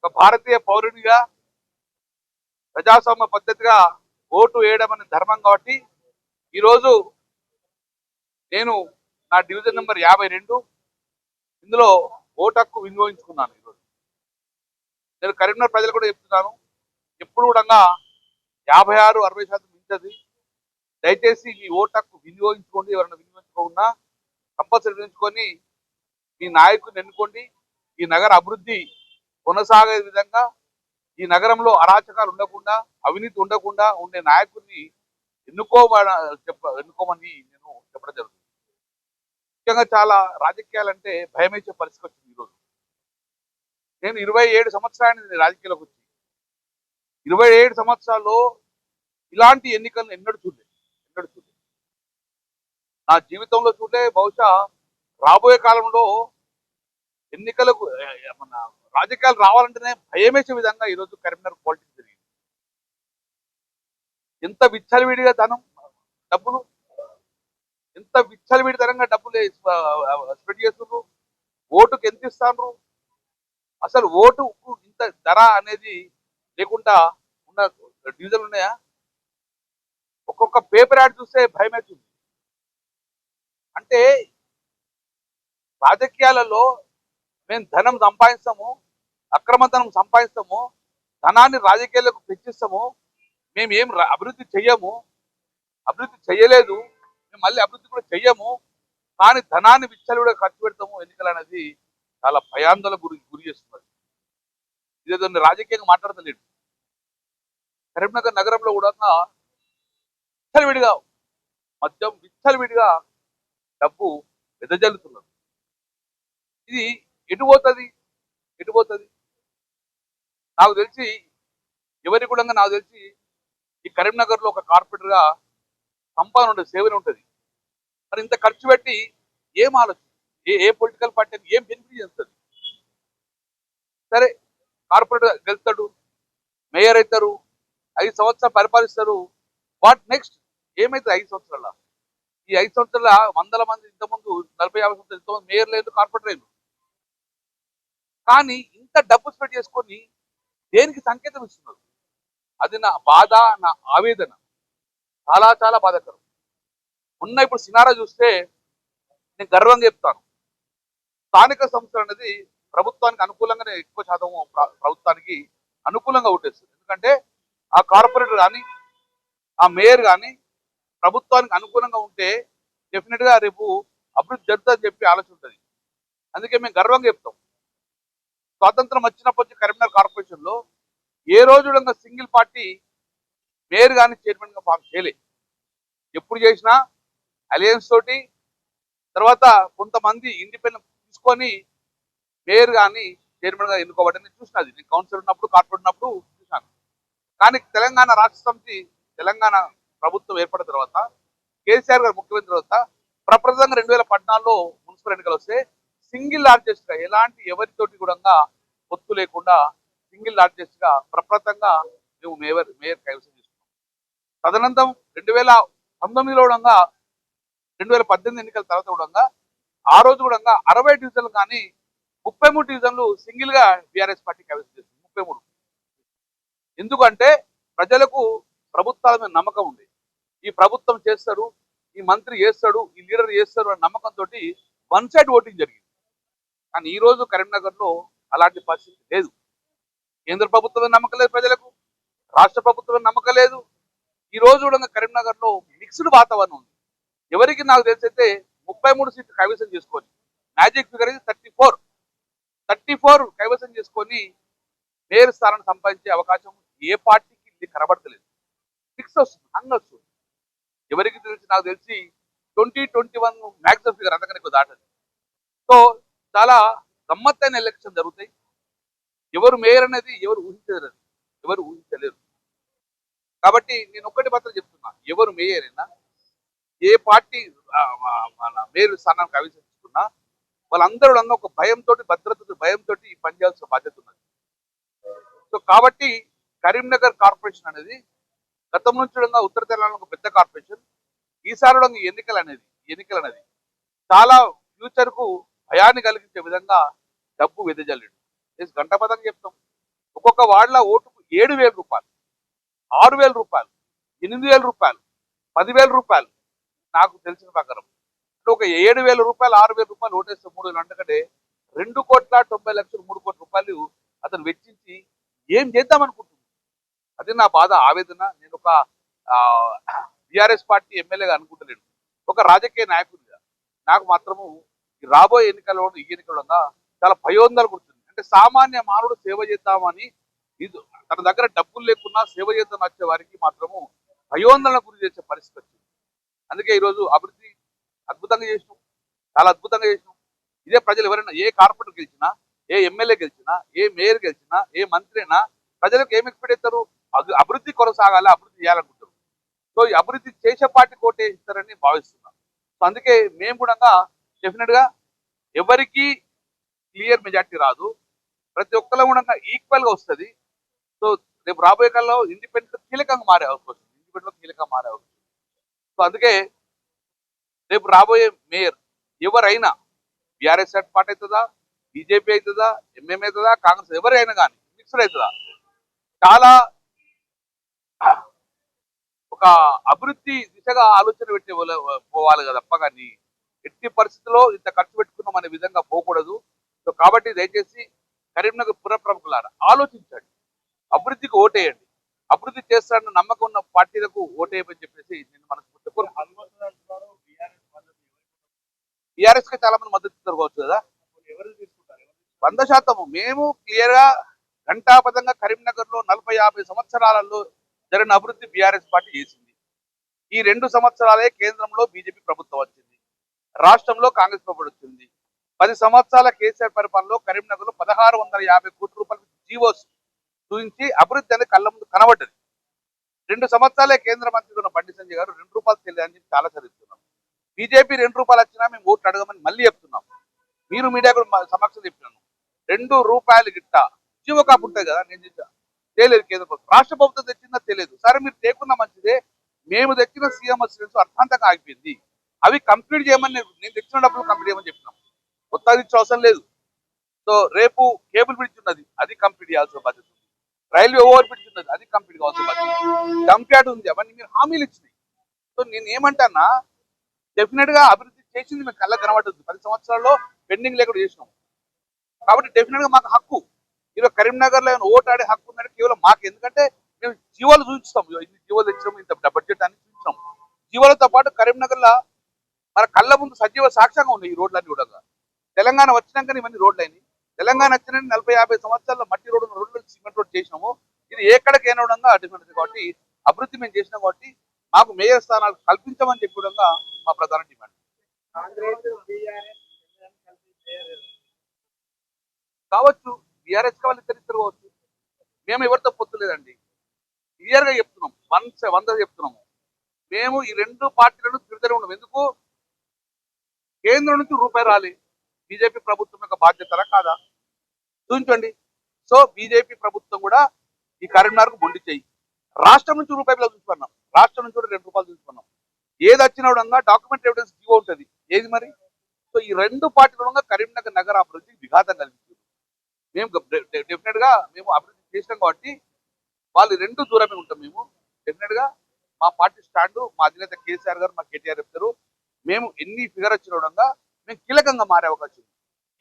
ఒక భారతీయ పౌరునిగా ప్రజాస్వామ్య పద్ధతిగా ఓటు వేయడం అనే ధర్మం కాబట్టి ఈరోజు నేను నా డివిజన్ నెంబర్ 52 ఇందులో ఓటు హక్కు వినియోగించుకున్నాను. ఈరోజు నేను కరీంనగర్ ప్రజలు కూడా చెప్తున్నాను, ఎప్పుడు కూడా 56-60% మించది. దయచేసి మీ ఓటు హక్కు వినియోగించుకోండి. ఎవరైనా వినియోగించుకోకుండా కంపల్సరీ వినియోగించుకొని మీ నాయకుడిని ఎన్నుకోండి. ఈ నగర అభివృద్ధి కొనసాగే విధంగా, ఈ నగరంలో అరాచకాలు ఉండకుండా, అవినీతి ఉండకుండా ఉండే నాయకుడిని ఎన్నుకోమని నేను చెప్పడం జరుగుతుంది. ముఖ్యంగా చాలా రాజకీయాలంటే భయమేసే పరిస్థితి వచ్చింది. ఈరోజు నేను 27 సంవత్సరాలు రాజకీయాలకు వచ్చి 27 సంవత్సరాల్లో ఇలాంటి ఎన్నికలను ఎన్నడూ చూడలేదు. నా జీవితంలో చూడే, బహుశా రాబోయే కాలంలో ఎన్నికలకు మన రాజకీయాలు రావాలంటేనే భయమేసే విధంగా ఈరోజు కరీంనగర్ పాలిటిక్స్ జరిగింది. ఎంత విచ్చలవిడిగా డబ్బులు ఎంత విచ్చలవిడితనంగా డబ్బులు స్పెండ్ చేస్తున్నారు. ఓటుకు ఎంత ఇస్తాను, అసలు ఓటుకు ఇంత ధర అనేది లేకుండా ఉన్న డివిజన్లు ఉన్నాయా? ఒక్కొక్క పేపర్ యాడ్ చూస్తే భయం అవుతుంది. అంటే రాజకీయాలలో మేము ధనం సంపాదిస్తాము, అక్రమ ధనం సంపాదిస్తాము, ధనాన్ని రాజకీయాలకు తెచ్చిస్తాము, మేము ఏం అభివృద్ధి చెయ్యము, అభివృద్ధి చెయ్యలేదు, మేము మళ్ళీ అభివృద్ధి కూడా చెయ్యము, కానీ ధనాన్ని విచ్చలవిడిగా ఖర్చు పెడతాము. ఎన్నికలు అనేది చాలా భయాందోళన గురి చేస్తున్నది. ఇదేదో రాజకీయంగా మాట్లాడతలేడు. కరీంనగర్ నగరంలో కూడా విచ్చలవిడిగా మద్యం, విచ్చలవిడిగా డబ్బు వెదజల్లుతున్నారు. ఇది ఎటు పోతుంది? నాకు తెలిసి నాకు తెలిసి ఈ కరీంనగర్ లో ఒక కార్పొరేటర్ గా సంపాదన ఉంటుంది, సేవన ఉంటుంది. మరి ఇంత ఖర్చు పెట్టి ఏం ఆలోచన, ఏ పొలిటికల్ పార్టీ ఏం బెనిఫిట్ చేస్తుంది? సరే, కార్పొరేటర్ గెలుస్తాడు, మేయర్ అవుతారు, 5 సంవత్సరాలు పరిపాలిస్తారు. What next? ఏమైతుంది 5 సంవత్సరాల? ఈ 5 సంవత్సరాల వందల మంది, ఇంతకుముందు 40-50 సంవత్సరాలు ఇంతమంది మేయర్ లేదు, కార్పొరేటర్ లేదు. కానీ ఇంత డబ్బు స్పెండ్ చేసుకొని దేనికి సంకేతం ఇస్తున్నారు? అది నా బాధ, నా ఆవేదన. చాలా చాలా బాధాకరం. ఇప్పుడు సినారా చూస్తే నేను గర్వంగా చెప్తాను, స్థానిక సంస్థలు అనేది ప్రభుత్వానికి అనుకూలంగానే ఎక్కువ శాతం ప్రభుత్వానికి అనుకూలంగా ఓటేస్తుంది. ఎందుకంటే ఆ కార్పొరేటర్ కానీ, ఆ మేయర్ కానీ ప్రభుత్వానికి అనుకూలంగా ఉంటే డెఫినెట్ గా రేపు అభివృద్ధి జరుగుతుందని చెప్పి ఆలోచన ఉంటుంది. అందుకే మేము గర్వంగా చెప్తాం, స్వాతంత్రం వచ్చినప్పటి నుంచి కరీంనగర్ కార్పొరేషన్ లో ఏ రోజు సింగిల్ పార్టీ మేయర్ కానీ చైర్మన్ గా ఫామ్ చేయలే. ఎప్పుడు చేసినా అలయన్స్ తోటి, తర్వాత కొంతమంది ఇండిపెండెంట్ తీసుకొని మేయర్ కానీ చైర్మన్ గా ఎన్నుకోబట్టి చూసినది. నేను కౌన్సిలర్ ఉన్నప్పుడు, కార్పొరేట్ ఉన్నప్పుడు చూసినాను. కానీ తెలంగాణ రాష్ట్ర సమితి, తెలంగాణ ప్రభుత్వం ఏర్పడిన తర్వాత, కేసీఆర్ గారు ముఖ్యమంత్రి తర్వాత ప్రప్రదంగా 2014లో మున్సిపల్ ఎన్నికలు వస్తే సింగిల్ లార్జెస్ట్ గా, ఎలాంటి ఎవరితోటి కూడా పొత్తు లేకుండా సింగిల్ లార్జెస్ట్ గా ప్రప్రదంగా మేము మేయర్ కైవసం చేసుకున్నాం. తదనంతరం 2019లో 2018 ఎన్నికల తర్వాత కూడా ఆ రోజు కూడా 60 డివిజన్లు కానీ 33 డివిజన్లు సింగిల్ గా బీఆర్ఎస్ పార్టీ కైవసం చేస్తుంది. 33. ఎందుకంటే ప్రజలకు ప్రభుత్వాల మీద నమ్మకం ఉంది. ఈ ప్రభుత్వం చేస్తాడు, ఈ మంత్రి చేస్తాడు, ఈ లీడర్ చేస్తాడు అనే నమ్మకంతో వన్ సైడ్ ఓటింగ్ జరిగింది. కానీ ఈ రోజు కరీంనగర్ లో అలాంటి పరిస్థితి లేదు. కేంద్ర ప్రభుత్వం నమ్మకం లేదు, ప్రజలకు రాష్ట్ర ప్రభుత్వం నమ్మకం లేదు. ఈ రోజు కూడా కరీంనగర్ లో మిక్స్డ్ వాతావరణం ఉంది. ఎవరికి నాకు తెలిసైతే 33 సీట్లు కైవసం చేసుకొని, మ్యాజిక్ ఫిగర్ అయితే 34 కైవసం చేసుకొని మేయర్ స్థానాన్ని సంపాదించే అవకాశం ఏ పార్టీకి కనబడతలేదు. ఫిక్స్ వస్తుంది, హంగ్ వస్తుంది. ఎవరికి తెలిసి నాకు తెలిసి 2021 మ్యాక్సిమం ఫిగర్ అంతకన్నా ఎక్కువ దాటది. సో చాలా గమ్మత్తైన ఎలక్షన్ జరుగుతాయి. ఎవరు మేయర్ అనేది ఎవరు ఊహించలేరు. కాబట్టి నేను ఒక్కటి మాత్రం చెప్తున్నా, ఎవరు మేయర్ అయినా, ఏ పార్టీ మన మేయర్ స్థానానికి ఆవిష్కరిస్తున్నా వాళ్ళందరూ ఒక భయంతో, భద్రత భయంతో పనిచేయాల్సిన బాధ్యత ఉన్నది. సో కాబట్టి కరీంనగర్ కార్పొరేషన్ అనేది గతం నుంచి ఉత్తర తెలంగాణ ఒక పెద్ద కార్పొరేషన్. ఈసారి ఎన్నికలు అనేది చాలా ఫ్యూచర్ కు భయాన్ని కలిగించే విధంగా డబ్బు వెదజల్లిండు. గంటపదంగా చెప్తాం, ఒక్కొక్క వార్డుల ఓటుకు 7,000 రూపాయలు, 6,000 రూపాయలు, 8,000 రూపాయలు, 10,000 రూపాయలు. నాకు తెలిసిన ప్రకారం అంటే ఒక 7,000 రూపాయలు, 6,000 రూపాయలు ఓటేస్తే 3,000 అంటే 2,90,00,000 3,00,00,000 రూపాయలు అతను వెచ్చించి ఏం చేద్దాం అనుకుంటున్నాను. అది నా బాధ, ఆవేదన. నేను ఒక బీఆర్ఎస్ పార్టీ ఎమ్మెల్యేగా అనుకుంటలేను, ఒక రాజకీయ నాయకుడిగా నాకు మాత్రము ఈ రాబోయే ఎన్నికల్లో ఈ ఎన్నికల్లో చాలా భయోందనలు కూర్చుంది. అంటే సామాన్య మానవుడు సేవ చేద్దామని ఇది తన దగ్గర డబ్బులు లేకున్నా సేవ చేద్దాం వచ్చే వారికి మాత్రము భయోందనలకు గురి చేసే పరిస్థితి వచ్చింది. అందుకే ఈరోజు అభివృద్ధి అద్భుతంగా చేసినాం, చాలా అద్భుతంగా చేసినాం. ఇదే ప్రజలు ఎవరైనా ఏ కార్పొరేటర్ గెలిచినా, ఏ ఎమ్మెల్యే గెలిచినా, ఏ మేయర్ గెలిచినా, ఏ మంత్రి అయినా ప్రజలకు ఏం ఎక్స్పెక్ట్ చేస్తారు? అభివృద్ధి కొనసాగాలి, అభివృద్ధి చేయాలనుకుంటారు. సో ఈ అభివృద్ధి చేసే పార్టీ కోటేస్తారని భావిస్తున్నాం. సో అందుకే మేము కూడా డెఫినెట్ గా ఎవరికి క్లియర్ మెజార్టీ రాదు, ప్రతి ఒక్కరు కూడా ఈక్వల్ గా వస్తుంది. సో రేపు రాబోయే కాలంలో ఇండిపెండెంట్ కీలకంగా మారే అవకాశం, సో అందుకే రేపు రాబోయే మేయర్ ఎవరైనా బీఆర్ఎస్ పార్టీ అవుతుందా, బీజేపీ అవుతుందా, ఎంఎం అవుతుందా, కాంగ్రెస్ ఎవరైనా కానీ మిక్స్డ్ అవుతుందా, చాలా ఒక అభివృద్ధి దిశగా ఆలోచన పెట్టి పోవాలి కదా తప్ప కానీ ఎట్టి పరిస్థితుల్లో ఇంత ఖర్చు పెట్టుకున్నాం అనే విధంగా పోకూడదు. సో కాబట్టి దయచేసి కరీంనగర్ పుర ప్రముఖులారా ఆలోచించండి, అభివృద్ధికి ఓటేయండి, అభివృద్ధి చేస్తారన్న నమ్మకం ఉన్న పార్టీలకు ఓటేయమని చెప్పేసి నేను మనస్ఫూర్తిగా కోరుకుంటున్నాను. టీఆర్ఎస్ కి చాలా మంది మద్దతు ఇస్తారు కదా, 100%. మేము క్లియర్ గా ఘంటాపథంగా కరీంనగర్ లో 40-50 సంవత్సరాలలో జరిగిన అభివృద్ధి బీఆర్ఎస్ పార్టీ చేసింది. ఈ 2 సంవత్సరాలే కేంద్రంలో బీజేపీ ప్రభుత్వం వచ్చింది, రాష్ట్రంలో కాంగ్రెస్ ప్రభుత్వం వచ్చింది. 10 సంవత్సరాల కేసీఆర్ పరిపాలనలో కరీంనగర్ లో 1,650 కోట్ల రూపాయల జీవోస్ చూపించి అభివృద్ధి అనేది కళ్ళ ముందు కనబడ్డది. 2 సంవత్సరాలే కేంద్ర మంత్రి ఉన్న బండి సంజయ్ గారు 2 రూపాయలు తెలియదని చెప్పి చాలా చదివిస్తున్నాం. బీజేపీ 2 రూపాయలు వచ్చినా మేము ఓట్లు అడగమని మళ్ళీ చెప్తున్నాం. మీరు మీడియా కూడా సమక్షం చెప్పినాను, 2 రూపాయలు గిట్ట జీవో కాపు ఉంటుంది కదా, నేను తెలియదు కేంద్ర ప్రభుత్వం, రాష్ట్ర ప్రభుత్వం తెచ్చిందా తెలియదు. సరే మీరు తేకున్నా మంచిదే, మేము తెచ్చిన సీఎం అసిస్టెంట్స్ అర్థాంతంగా ఆగిపోయింది, అవి కంప్లీట్ చేయమని నేను తెచ్చిన డబ్బులు కంప్లీట్ చేయమని చెప్పినాం. కొత్తగా ఇచ్చే అవసరం లేదు. సో రేపు కేబుల్ బ్రిడ్జ్ ఉన్నది, అది కంప్లీట్ చేయాల్సిన బాధ్యత ఉంది. రైల్వే ఓవర్ బ్రిడ్జ్ ఉన్నది, అది కంప్లీట్ కావాల్సిన బాధ్యత ఉంది. డంప్ యార్డ్ ఉంది, అవన్నీ మీరు హామీలు ఇచ్చినాయి. సో నేను ఏమంటానా, డెఫినెట్ గా అభివృద్ధి చేసింది మీకు కళ్ళ కనబడుతుంది. 10 సంవత్సరాల్లో పెండింగ్ లేకుండా చేసినాం కాబట్టి డెఫినెట్ గా మాకు హక్కు. ఈరోజు కరీంనగర్ లో ఓటు ఆడే హక్కు ఉందంటే కేవలం మాకు, ఎందుకంటే మేము జీవోలు చూపిస్తాం, ఇన్ని జీవోలు తెచ్చినాం, ఇంత బడ్జెట్ అని చూపించాం. జీవోలతో పాటు కరీంనగర్ లో మన కళ్ళ ముందు సజీవ సాక్ష్యంగా ఉన్నాయి ఈ రోడ్లన్నీ కూడా. తెలంగాణ వచ్చినాక ఇవన్నీ రోడ్లు అయినాయి. తెలంగాణ వచ్చిన 40-50 సంవత్సరాల్లో మట్టి రోడ్డు సిమెంట్ రోడ్ చేసినాము. ఇది ఎక్కడికైనా విధంగా డిఫరెంట్ కాబట్టి అభివృద్ధి మేము చేసినాం కాబట్టి మాకు మేయర్ స్థానాలు కల్పించమని చెప్పి విధంగా మా ప్రధాన డిమాండ్. కావచ్చు, బీఆర్ఎస్ వాళ్ళు ఇద్దరు కావచ్చు, మేము ఎవరితో పొత్తు లేదండి, క్లియర్ గా చెప్తున్నాం, 100 చెప్తున్నాము. మేము ఈ 2 పార్టీలను తిరుగుతూనే ఉన్నాం. ఎందుకు? కేంద్రం నుంచి రూపాయి రాలి, బీజేపీ ప్రభుత్వం యొక్క బాధ్యతరా కాదా చూపించండి. సో బీజేపీ ప్రభుత్వం కూడా ఈ కరీంనగర్కు మొండి చేయి, రాష్ట్రం నుంచి రూపాయలు చూసుకున్నాం, రాష్ట్రం నుంచి కూడా 2 రూపాయలు చూసుకున్నాం. ఏది వచ్చిన విధంగా డాక్యుమెంట్ ఎవిడెన్స్ జీవో ఉంటుంది, ఏది మరి. సో ఈ 2 పార్టీల కరీంనగర్ నగర అభివృద్ధికి విఘాతం కలిగింది. మేము డెఫినెట్ గా మేము అభివృద్ధి చేసినాం కాబట్టి వాళ్ళు 2 దూరమే ఉంటాం. మేము డెఫినెట్ గా మా పార్టీ స్టాండ్, మా అధినేత కేసీఆర్ గారు, మా కేటీఆర్ చెప్తారు, మేము ఎన్ని ఫిగర్ వచ్చిన విధంగా మేము కీలకంగా మారే అవకాశం ఉంది.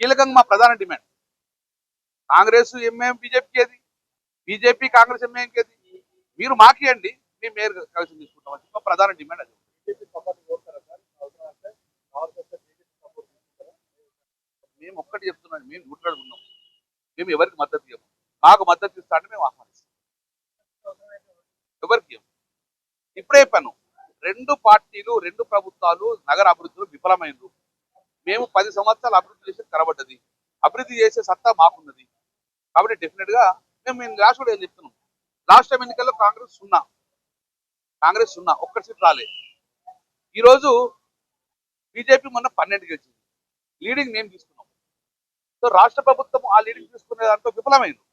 కీలకంగా మా ప్రధాన డిమాండ్ కాంగ్రెస్ ఎంఏం బీజేపీకి ఏది, బీజేపీ కాంగ్రెస్ ఎంఏంకి ఏది, మీరు మాకియండి, మేము మేయర్ కలిసి తీసుకుంటామని మా ప్రధాన డిమాండ్ అది. మేము ఒక్కటి చెప్తున్నాం, మేము గుట్లాడుకున్నాం, మేము ఎవరికి మద్దతు ఇవ్వము. మాకు మద్దతు ఇస్తా అంటే మేము ఆహ్వానిస్తాం, ఎవరికి ఇవ్వము. ఇప్పుడే చెప్పాను, 2 పార్టీలు 2 ప్రభుత్వాలు నగర అభివృద్ధిలో విఫలమైనరు. మేము 10 సంవత్సరాలు అభివృద్ధి చేసి కనబడ్డది, అభివృద్ధి చేసే సత్తా మాకున్నది. కాబట్టి డెఫినెట్ గా మేము లాస్ట్ కూడా ఏం చెప్తున్నాం, లాస్ట్ టైం ఎన్నికల్లో కాంగ్రెస్ 0 ఒక్క సీట్ రాలే. ఈరోజు బీజేపీ మొన్న 12 గెలిచింది, లీడింగ్ మేము తీసుకున్నాం. సో రాష్ట్ర ప్రభుత్వం ఆ లీడింగ్ తీసుకునే దాంట్లో విఫలమైంది.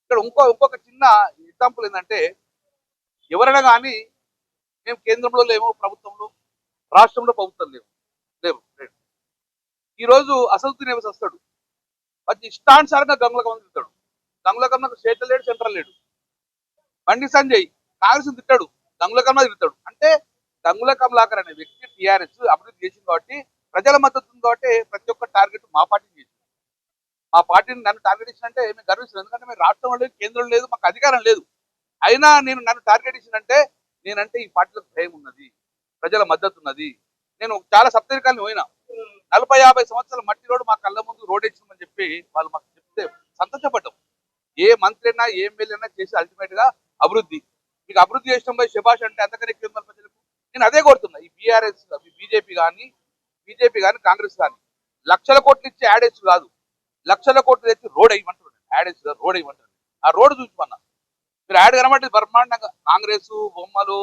ఇక్కడ ఇంకొక చిన్న ఎగ్జాంపుల్ ఏంటంటే, ఎవరైనా కానీ మేము కేంద్రంలో లేము, ప్రభుత్వంలో, రాష్ట్రంలో ప్రభుత్వం లేవు. ఈరోజు అసదుద్దీన్ వస్తాడు, వచ్చి ఇష్టానుసారంగా గంగుల కమలం తిడతాడు. గంగుల కమలకు స్టేట్ లేడు, సెంట్రల్ లేడు. బండి సంజయ్ కాంగ్రెస్ తిట్టాడు, గంగుల కమల తిడతాడు. అంటే గంగుల కమలాకర్ అనే వ్యక్తి టీఆర్ఎస్ అభివృద్ధి చేసింది కాబట్టి, ప్రజల మద్దతు ఉంది కాబట్టి ప్రతి ఒక్క టార్గెట్ మా పార్టీని చేసింది. మా పార్టీని నన్ను టార్గెట్ ఇచ్చినంటే మేము గర్విస్తున్నాం. ఎందుకంటే మేము రాష్ట్రంలో లేదు, కేంద్రం లేదు, మాకు అధికారం లేదు. అయినా నన్ను టార్గెట్ ఇచ్చినంటే నేనంటే ఈ పార్టీలకు భయం ఉన్నది, ప్రజల మద్దతు ఉన్నది. నేను చాలా సప్తరికాలను పోయినా, 40-50 సంవత్సరాల మట్టి రోడ్డు మా కళ్ళ ముందు రోడ్ ఇచ్చిందని చెప్పి వాళ్ళు మాకు చెప్తే సంతోషపడ్డాం. ఏ మంత్రి అయినా ఏ ఎమ్మెల్యే అయినా చేసి అల్టిమేట్ గా అభివృద్ధి, మీకు అభివృద్ధి చేసిన పోయి శభాష్ అంటే అంతకనే ప్రజలకు నేను అదే కోరుతున్నా. ఈ బీఆర్ఎస్ బీజేపీ కానీ కాంగ్రెస్ కానీ లక్షల కోట్లు ఇచ్చి యాడేజ్ కాదు, లక్షల కోట్లు తెచ్చి రోడ్ వేయమంటారు. యాడేజ్ రోడ్ వేయమంటారు. ఆ రోడ్డు చూసుకున్నా మీరు యాడ్ కనబట్టేది బ్రహ్మాండంగా, కాంగ్రెస్ బొమ్మలు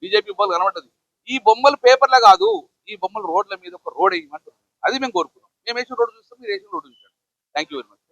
బీజేపీ బొమ్మలు కనబడ్డది. ఈ బొమ్మలు పేపర్లో కాదు, ఈ బొమ్మలు రోడ్ల మీద ఒక రోడ్ వేయమంటారు. అది మేము కోరుకున్నాం. మేము వేసిన రోడ్డు చూస్తాం, మీరు వేసిన రోడ్డు చూసాం. Thank you very much.